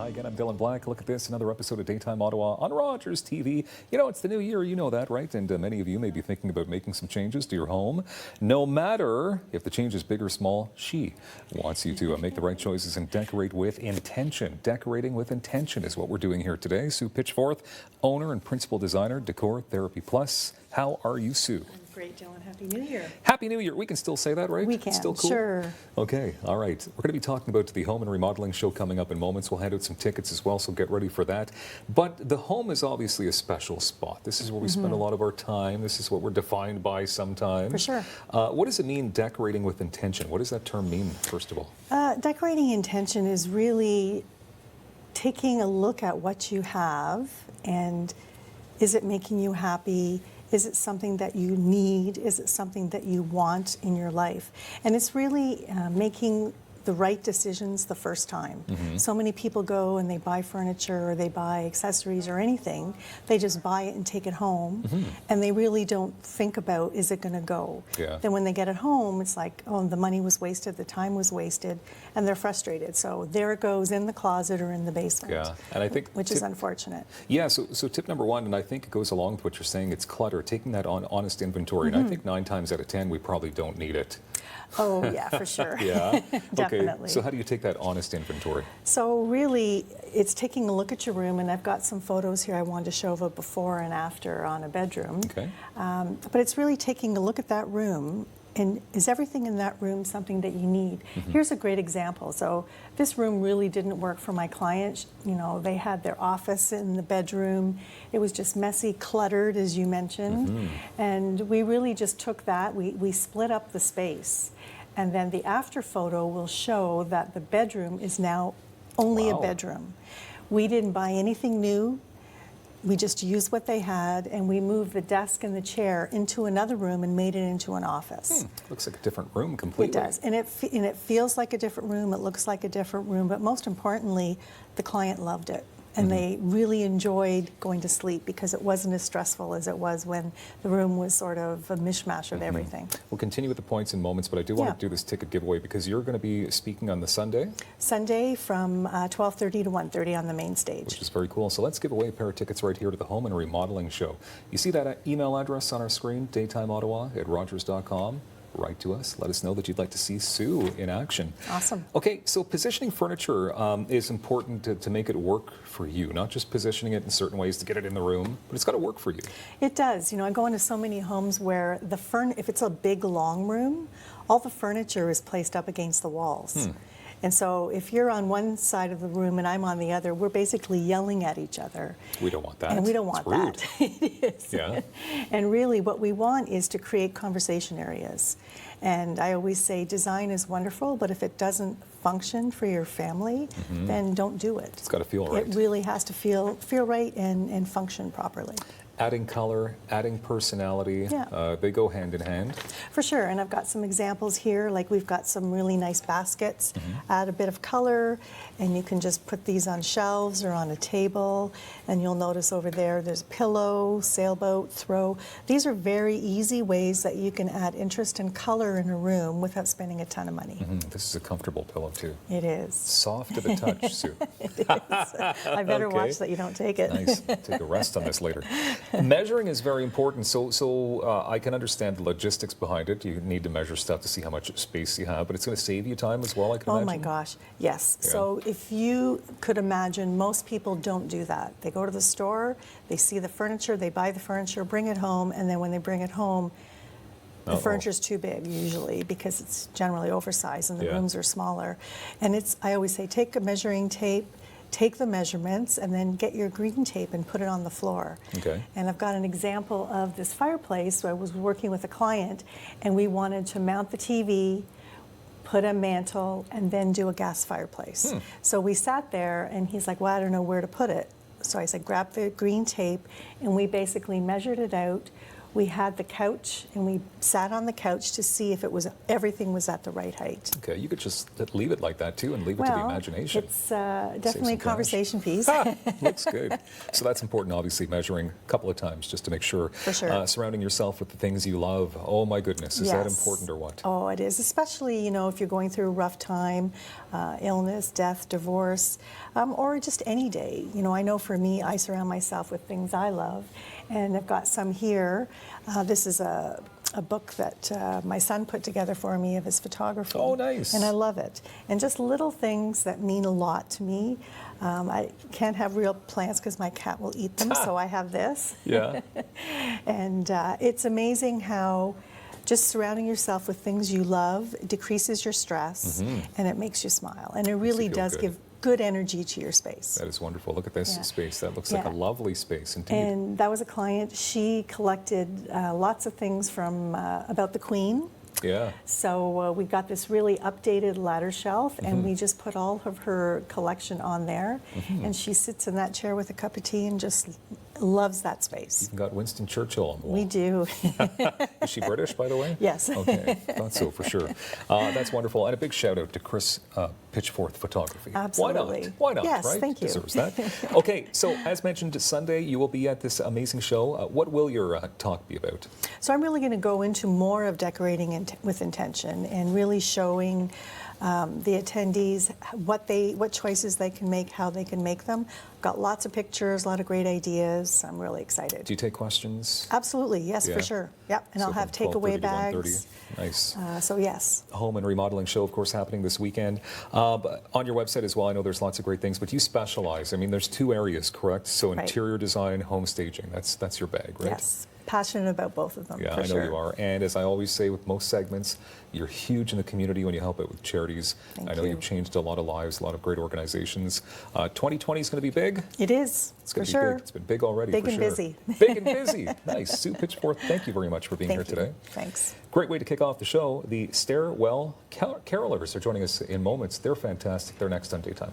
Hi again, I'm Dylan Black. Look at this, another episode of Daytime Ottawa on Rogers TV. You know, it's the new year, you know that, right? And many of you may be thinking about making some changes to your home. No matter if the change is big or small, she wants you to make the right choices and decorate with intention. Decorating with intention is what we're doing here today. Sue Pitchforth, owner and principal designer, Decor Therapy Plus. How are you, Sue? I'm great, Dylan. Happy New Year. Happy New Year. We can still say that, right? We can, still cool? Sure. Okay, all right. We're going to be talking about the home and remodeling show coming up in moments. We'll hand out some tickets as well, so get ready for that. But the home is obviously a special spot. This is where we spend a lot of our time. This is what we're defined by sometimes. For sure. What does it mean, decorating with intention? What does that term mean, first of all? Decorating intention is really taking a look at what you have and is it making you happy? Is it something that you need? Is it something that you want in your life? And it's really making the right decisions the first time. So many people go and they buy furniture or they buy accessories or anything. They just buy it and take it home and they really don't think about, is it going to go? Yeah. Then when they get it home, it's like, oh, the money was wasted, the time was wasted, and they're frustrated. So there it goes in the closet or in the basement. Yeah, and I think which is unfortunate. Yeah, so tip number one, and I think it goes along with what you're saying, it's clutter, taking that honest inventory. And I think 9 times out of 10, we probably don't need it. Oh, yeah, for sure. Yeah? Definitely. Okay, so how do you take that honest inventory? So really, it's taking a look at your room, and I've got some photos here I wanted to show of a before and after on a bedroom. Okay. But it's really taking a look at that room, and is everything in that room something that you need? Here's a great example. So this room really didn't work for my client. You know, they had their office in the bedroom. It was just messy, cluttered, as you mentioned. And we really just took that, we split up the space. And then the after photo will show that the bedroom is now only a bedroom. We didn't buy anything new. We just used what they had, and we moved the desk and the chair into another room and made it into an office. Looks like a different room completely. It does, and it feels like a different room. It looks like a different room, but most importantly, the client loved it. And they really enjoyed going to sleep because it wasn't as stressful as it was when the room was sort of a mishmash of everything. We'll continue with the points and moments, but I do want to do this ticket giveaway because you're going to be speaking on the Sunday. Sunday from 12:30 to 1:30 on the main stage. Which is very cool. So let's give away a pair of tickets right here to the Home and Remodeling Show. You see that email address on our screen, daytimeottawa@rogers.com. Write to us. Let us know that you'd like to see Sue in action. Awesome. Okay, so positioning furniture is important to make it work for you, not just positioning it in certain ways to get it in the room, but it's got to work for you. It does. You know, I go into so many homes where if it's a big, long room, all the furniture is placed up against the walls. And so if you're on one side of the room and I'm on the other, we're basically yelling at each other. We don't want that. And we don't want that. It is. Yeah. And really what we want is to create conversation areas. And I always say design is wonderful, but if it doesn't function for your family, then don't do it. It's got to feel right. It really has to feel right and function properly. Adding color, adding personality, they go hand in hand. For sure, and I've got some examples here, like we've got some really nice baskets. Add a bit of color, and you can just put these on shelves or on a table, and you'll notice over there's a pillow, sailboat, throw. These are very easy ways that you can add interest and color in a room without spending a ton of money. This is a comfortable pillow, too. It is. Soft to the touch, Sue. It is. I better watch that you don't take it. Nice. Take a rest on this later. Measuring is very important, so I can understand the logistics behind it. You need to measure stuff to see how much space you have, but it's going to save you time as well, I can imagine. Oh my gosh, yes. Yeah. So if you could imagine, most people don't do that. They go to the store, they see the furniture, they buy the furniture, bring it home, and then when they bring it home, the furniture's too big usually because it's generally oversized and the rooms are smaller. And I always say, take a measuring tape, take the measurements, and then get your green tape and put it on the floor. Okay. And I've got an example of this fireplace. So I was working with a client, and we wanted to mount the TV, put a mantle, and then do a gas fireplace. So we sat there, and he's like, well, I don't know where to put it. So I said, grab the green tape, and we basically measured it out. We had the couch, and we sat on the couch to see if everything was at the right height. Okay, you could just leave it like that too and leave it to the imagination. It's definitely a conversation piece. Looks good. So that's important, obviously, measuring a couple of times just to make sure. For sure. Surrounding yourself with the things you love. Oh my goodness, is that important or what? Oh, it is, especially, if you're going through a rough time, illness, death, divorce, or just any day. I know for me, I surround myself with things I love, and I've got some here. This is a book that my son put together for me of his photography. Oh, nice. And I love it. And just little things that mean a lot to me. I can't have real plants because my cat will eat them, so I have this. Yeah. And it's amazing how just surrounding yourself with things you love decreases your stress, and it makes you smile. And it really does give good energy to your space. That is wonderful. Look at this space. That looks like a lovely space indeed. And that was a client. She collected lots of things from about the Queen. Yeah. So we got this really updated ladder shelf, and we just put all of her collection on there. And she sits in that chair with a cup of tea and just loves that space. You've got Winston Churchill on the wall. We do. Is she British, by the way? Yes. Okay, thought so for sure. That's wonderful. And a big shout out to Chris Pitchforth Photography. Absolutely. Why not? Yes, right? thank you. Deserves that. Okay, so as mentioned, Sunday you will be at this amazing show. What will your talk be about? So I'm really going to go into more of decorating with intention and really showing the attendees what choices they can make, how they can make them. Got lots of pictures, a lot of great ideas. I'm really excited. Do you take questions? Absolutely, yes, for sure. Yep, and So I'll have from 12:30 takeaway to bags. 1:30. Nice. So yes. Home and remodeling show, of course, happening this weekend. But on your website as well, I know there's lots of great things, but you specialize. I mean, there's two areas, correct? So interior design, home staging. That's your bag, right? Yes. Passionate about both of them. Yeah, for I know sure. you are. And as I always say with most segments, you're huge in the community when you help out with charities. Thank I know you. you've changed a lot of lives, a lot of great organizations. 2020 is going to be big. It is, It's going for to be sure. big. It's been big already, Big for and sure. busy. Big and busy. Nice. Sue Pitchforth, thank you very much for being here Thank you. today. Thanks. Great way to kick off the show. The Stairwell Carolers are joining us in moments. They're fantastic. They're next on Daytime.